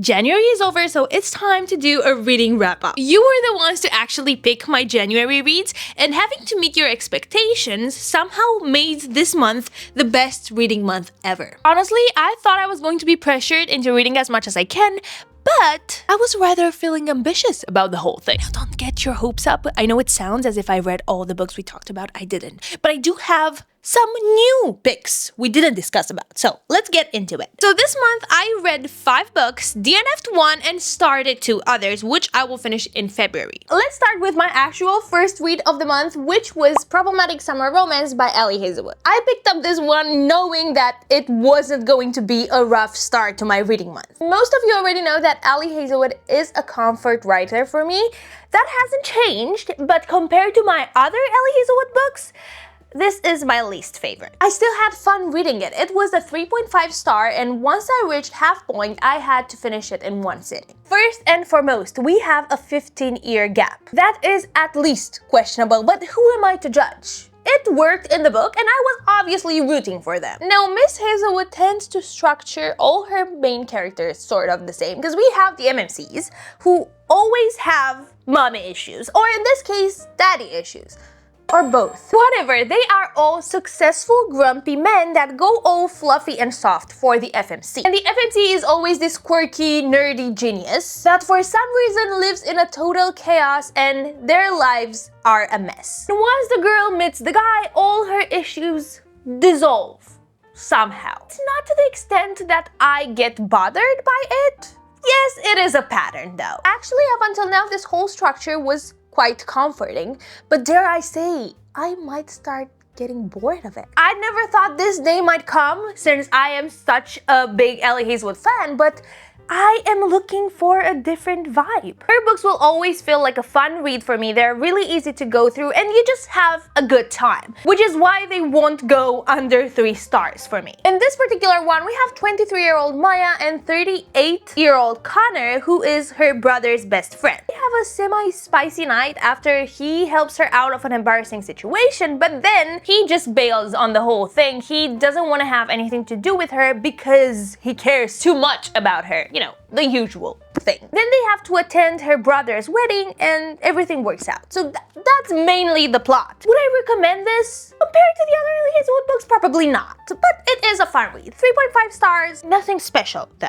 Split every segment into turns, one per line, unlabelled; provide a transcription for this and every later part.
January is over, so it's time to do a reading wrap-up. You were the ones to actually pick my January reads, and having to meet your expectations somehow made this month the best reading month ever. Honestly, I thought I was going to be pressured into reading as much as I can, but I was rather feeling ambitious about the whole thing. Now, don't get your hopes up. I know it sounds as if I read all the books we talked about. I didn't. But I do have some new picks we didn't discuss about. So let's get into it. So this month I read 5 books, DNF'd 1, and started 2 others, which I will finish in February. Let's start with my actual first read of the month, which was Problematic Summer Romance by Ali Hazelwood. I picked up this one knowing that it wasn't going to be a rough start to my reading month. Most of you already know that Ali Hazelwood is a comfort writer for me. That hasn't changed, but compared to my other Ali Hazelwood books, this is my least favorite. I still had fun reading it. It was a 3.5 star, and once I reached half point, I had to finish it in one sitting. First and foremost, we have a 15-year gap. That is at least questionable, but who am I to judge? It worked in the book, and I was obviously rooting for them. Now, Miss Hazelwood tends to structure all her main characters sort of the same, because we have the MMCs, who always have mommy issues, or in this case, daddy issues. Or both. Whatever, they are all successful grumpy men that go all fluffy and soft for the FMC. And the FMC is always this quirky, nerdy genius that for some reason lives in a total chaos and their lives are a mess. And once the girl meets the guy, all her issues dissolve somehow. It's not to the extent that I get bothered by it. Yes, it is a pattern though. Actually, up until now, this whole structure was quite comforting, but dare I say, I might start getting bored of it. I never thought this day might come since I am such a big Ali Hazelwood fan, but I am looking for a different vibe. Her books will always feel like a fun read for me. They're really easy to go through and you just have a good time, which is why they won't go under 3 stars for me. In this particular one, we have 23-year-old Maya and 38-year-old Connor, who is her brother's best friend. They have a semi-spicy night after he helps her out of an embarrassing situation, but then he just bails on the whole thing. He doesn't want to have anything to do with her because he cares too much about her. You know, the usual thing. Then they have to attend her brother's wedding and everything works out. So that's mainly the plot. Would I recommend this? Compared to the other Ali Hazelwood books, probably not. But it is a fun read. 3.5 stars, nothing special though.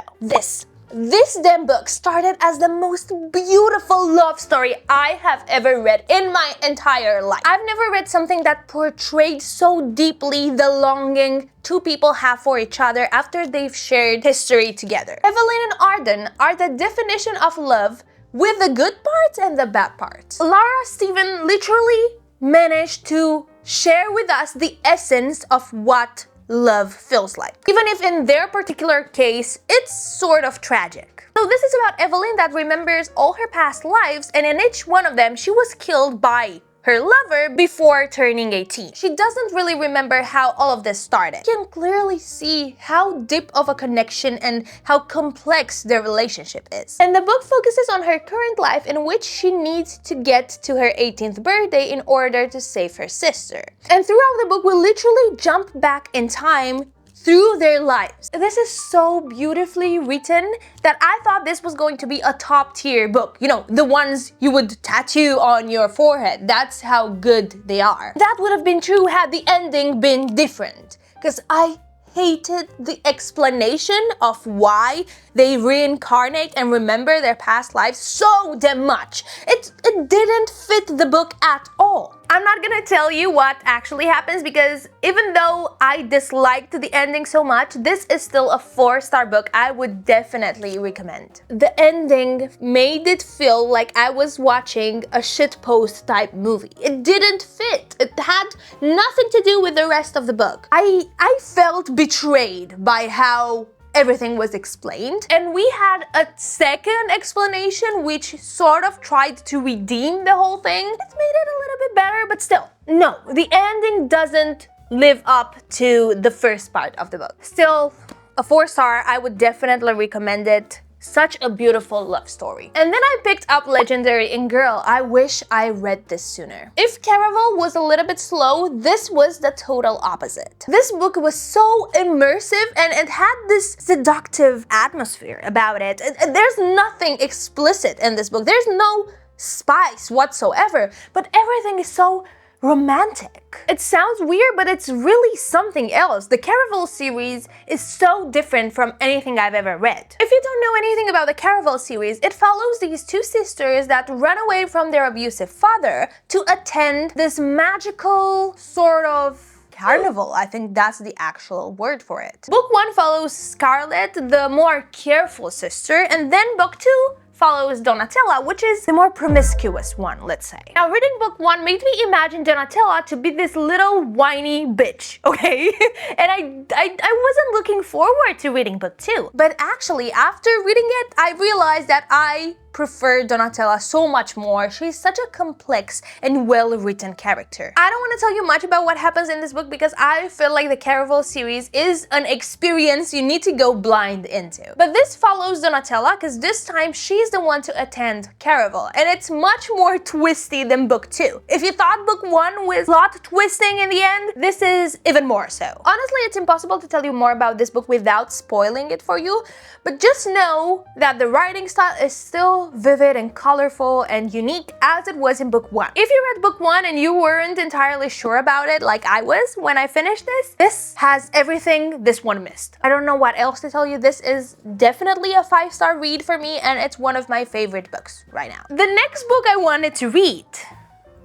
This damn book started as the most beautiful love story I have ever read in my entire life. I've never read something that portrayed so deeply the longing 2 people have for each other after they've shared history together. Evelyn and Arden are the definition of love with the good parts and the bad parts. Lara Stephen literally managed to share with us the essence of what love feels like. Even if in their particular case, it's sort of tragic. So this is about Evelyn that remembers all her past lives, and in each one of them, she was killed by her lover before turning 18. She doesn't really remember how all of this started. You can clearly see how deep of a connection and how complex their relationship is. And the book focuses on her current life in which she needs to get to her 18th birthday in order to save her sister. And throughout the book, we literally jump back in time through their lives. This is so beautifully written that I thought this was going to be a top tier book. You know, the ones you would tattoo on your forehead. That's how good they are. That would have been true had the ending been different, because I hated the explanation of why they reincarnate and remember their past lives so damn much. It didn't fit the book at all. I'm not gonna tell you what actually happens because even though I disliked the ending so much, this is still a 4-star book I would definitely recommend. The ending made it feel like I was watching a shitpost type movie. It didn't fit. It had nothing to do with the rest of the book. I felt betrayed by how everything was explained, and we had a second explanation which sort of tried to redeem the whole thing. It made it a little bit better, but still, no, the ending doesn't live up to the first part of the book. Still, a 4-star, I would definitely recommend it. Such a beautiful love story. And then I picked up Legendary, and girl, I wish I read this sooner. If Caraval was a little bit slow, this was the total opposite. This book was so immersive and it had this seductive atmosphere about it. There's nothing explicit in this book. There's no spice whatsoever, but everything is so romantic. It sounds weird, but it's really something else. The Caraval series is so different from anything I've ever read. If you don't know anything about the Caraval series, it follows these two sisters that run away from their abusive father to attend this magical sort of carnival. I think that's the actual word for it. Book 1 follows Scarlet, the more careful sister, and then book 2 follows Donatella, which is the more promiscuous one, let's say. Now, reading book 1 made me imagine Donatella to be this little whiny bitch, okay? And I wasn't looking forward to reading book 2. But actually, after reading it, I realized that I prefer Donatella so much more. She's such a complex and well-written character. I don't want to tell you much about what happens in this book because I feel like the Caraval series is an experience you need to go blind into. But this follows Donatella because this time she's the one to attend Caraval, and it's much more twisty than book 2. If you thought book 1 was plot twisting in the end, this is even more so. Honestly, it's impossible to tell you more about this book without spoiling it for you, but just know that the writing style is still vivid and colorful and unique as it was in book 1. If you read book 1 and you weren't entirely sure about it like I was when I finished this has everything this one missed. I don't know what else to tell you. This is definitely a 5-star read for me, and it's one of my favorite books right now. The next book I wanted to read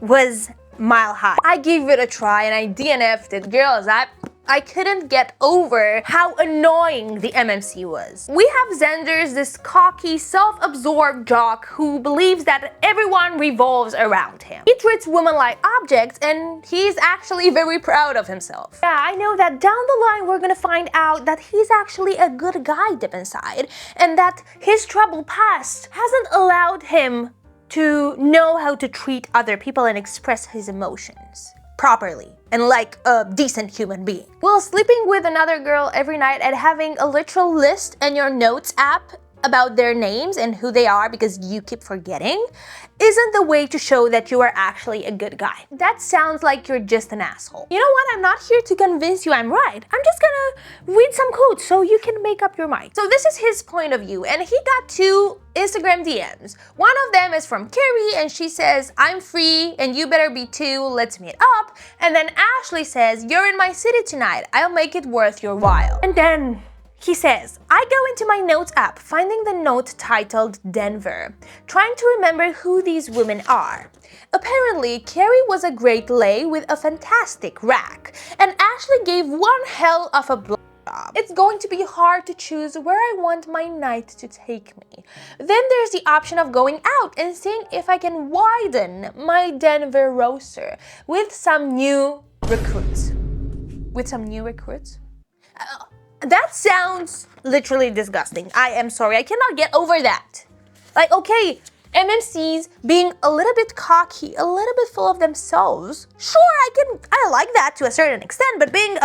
was Mile High. I gave it a try and I DNF'd it. Girls, I couldn't get over how annoying the MMC was. We have Xander's this cocky, self-absorbed jock who believes that everyone revolves around him. He treats women like objects, and he's actually very proud of himself. Yeah, I know that down the line we're gonna find out that he's actually a good guy deep inside, and that his troubled past hasn't allowed him to know how to treat other people and express his emotions properly and like a decent human being. Well, sleeping with another girl every night and having a literal list in your notes app about their names and who they are because you keep forgetting isn't the way to show that you are actually a good guy. That sounds like you're just an asshole. You know what? I'm not here to convince you I'm right. I'm just gonna read some quotes so you can make up your mind. So this is his point of view, and he got 2 Instagram DMs. One of them is from Carrie, and she says, "I'm free and you better be too, let's meet up." And then Ashley says, "You're in my city tonight, I'll make it worth your while." And then he says, "I go into my notes app, finding the note titled Denver, trying to remember who these women are. Apparently, Carrie was a great lay with a fantastic rack, and Ashley gave one hell of a blowjob. It's going to be hard to choose where I want my night to take me. Then there's the option of going out and seeing if I can widen my Denver roster with some new recruits." With some new recruits? That sounds literally disgusting. I am sorry, I cannot get over that. Like, okay, MMCs being a little bit cocky, a little bit full of themselves. Sure, I like that to a certain extent, but being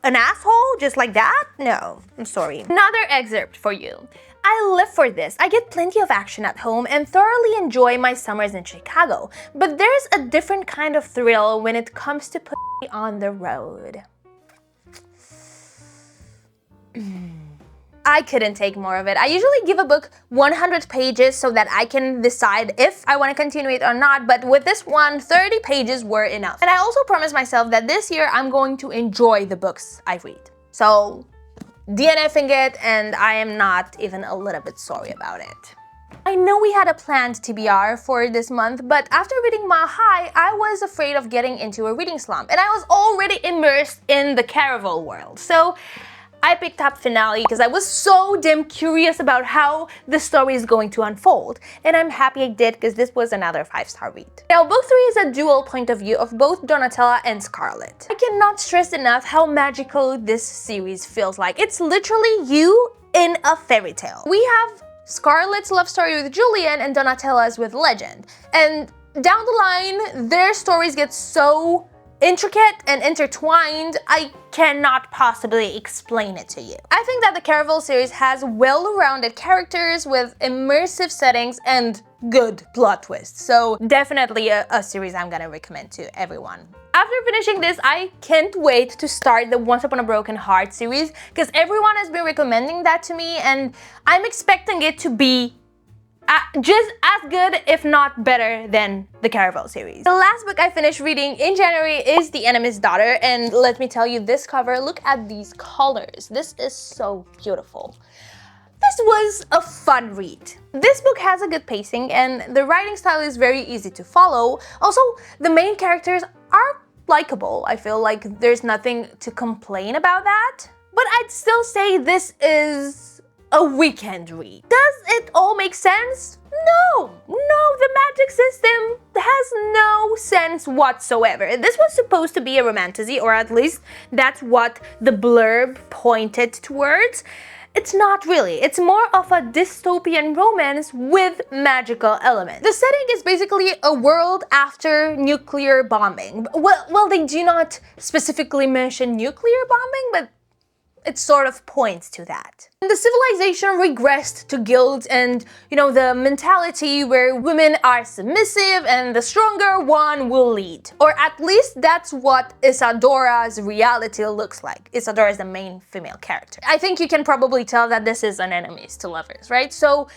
an asshole just like that? No, I'm sorry. Another excerpt for you. "I live for this. I get plenty of action at home and thoroughly enjoy my summers in Chicago. But there's a different kind of thrill when it comes to putting me on the road." I couldn't take more of it. I usually give a book 100 pages so that I can decide if I want to continue it or not, but with this one, 30 pages were enough. And I also promised myself that this year I'm going to enjoy the books I read. So, DNFing it, and I am not even a little bit sorry about it. I know we had a planned TBR for this month, but after reading Mile High, I was afraid of getting into a reading slump, and I was already immersed in the Caraval world. So, I picked up Finale because I was so damn curious about how the story is going to unfold, and I'm happy I did because this was another 5-star read. Now, book 3 is a dual point of view of both Donatella and Scarlet. I cannot stress enough how magical this series feels like. It's literally you in a fairy tale. We have Scarlet's love story with Julian and Donatella's with Legend, and down the line, their stories get so intricate and intertwined, I cannot possibly explain it to you. I think that the Caraval series has well-rounded characters with immersive settings and good plot twists, so definitely a series I'm gonna recommend to everyone. After finishing this, I can't wait to start the Once Upon a Broken Heart series, because everyone has been recommending that to me, and I'm expecting it to be just as good, if not better, than the Caraval series. The last book I finished reading in January is The Enemy's Daughter, and let me tell you, this cover, look at these colors. This is so beautiful. This was a fun read. This book has a good pacing and the writing style is very easy to follow. Also, the main characters are likable. I feel like there's nothing to complain about that. But I'd still say this is a weekend read. Does it all make sense? No, the magic system has no sense whatsoever. This was supposed to be a romantasy, or at least that's what the blurb pointed towards. It's not really. It's more of a dystopian romance with magical elements. The setting is basically a world after nuclear bombing. Well, they do not specifically mention nuclear bombing, but it sort of points to that. The civilization regressed to guilt and, the mentality where women are submissive and the stronger one will lead. Or at least that's what Isadora's reality looks like. Isadora is the main female character. I think you can probably tell that this is an enemies to lovers, right? So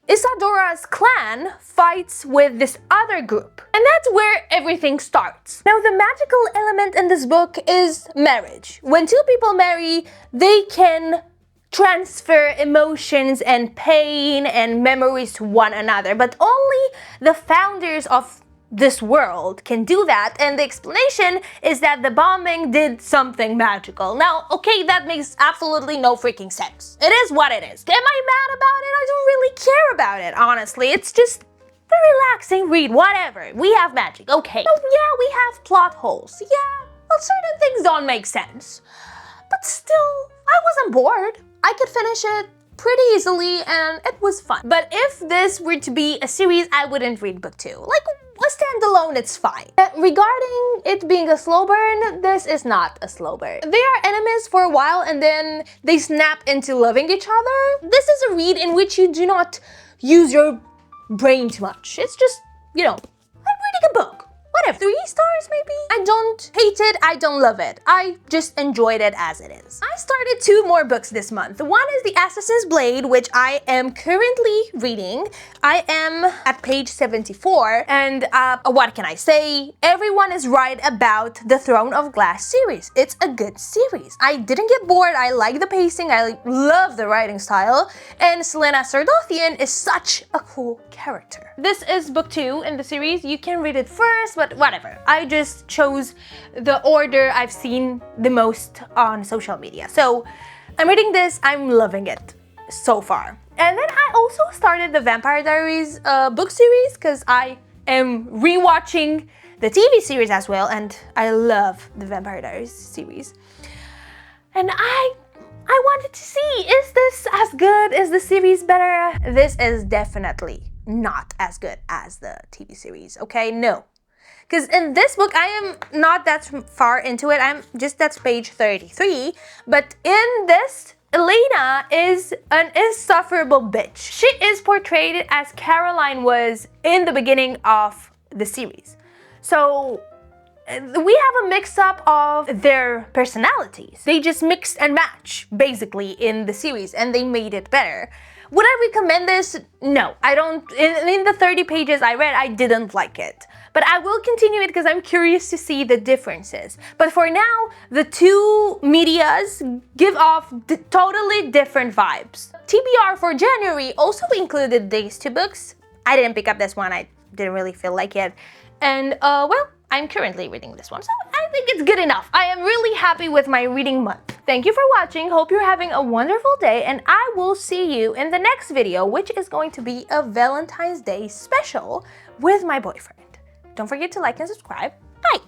Isadora's clan fights with this other group, and that's where everything starts. Now, the magical element in this book is marriage. When two people marry, they can transfer emotions and pain and memories to one another, but only the founders of this world can do that, and the explanation is that the bombing did something magical. Now, okay, that makes absolutely no freaking sense. It is what it is. Am I mad about it? I don't really care about it, honestly. It's just a relaxing read, whatever. We have magic, okay. Oh yeah, we have plot holes. Yeah, well, certain things don't make sense. But still, I wasn't bored. I could finish it pretty easily and it was fun. But if this were to be a series, I wouldn't read book 2. Like, a standalone, it's fine. Regarding it being a slow burn, this is not a slow burn. They are enemies for a while and then they snap into loving each other. This is a read in which you do not use your brain too much. It's just, I'm reading a book. Whatever. 3 stars maybe? I don't hate it, I don't love it. I just enjoyed it as it is. I started 2 more books this month. One is The Assassin's Blade, which I am currently reading. I am at page 74, and what can I say? Everyone is right about the Throne of Glass series. It's a good series. I didn't get bored, I like the pacing, I love the writing style, and Selena Sardothian is such a cool character. This is book 2 in the series. You can read it first, but whatever. I just chose the order I've seen the most on social media. So I'm reading this, I'm loving it so far. And then I also started the Vampire Diaries book series because I am rewatching the TV series as well, and I love the Vampire Diaries series. And I wanted to see, is this as good? Is the series better? This is definitely not as good as the TV series, okay? No. Because in this book, I am not that far into it. That's page 33. But in this, Elena is an insufferable bitch. She is portrayed as Caroline was in the beginning of the series. So we have a mix-up of their personalities. They just mixed and matched, basically, in the series, and they made it better. Would I recommend this? No, I don't. In the 30 pages I read, I didn't like it. But I will continue it because I'm curious to see the differences. But for now, the 2 medias give off totally different vibes. TBR for January also included these 2 books. I didn't pick up this one, I didn't really feel like it. And well, I'm currently reading this one, so I think it's good enough. I am really happy with my reading month. Thank you for watching, hope you're having a wonderful day, and I will see you in the next video, which is going to be a Valentine's Day special with my boyfriend. Don't forget to like and subscribe. Bye!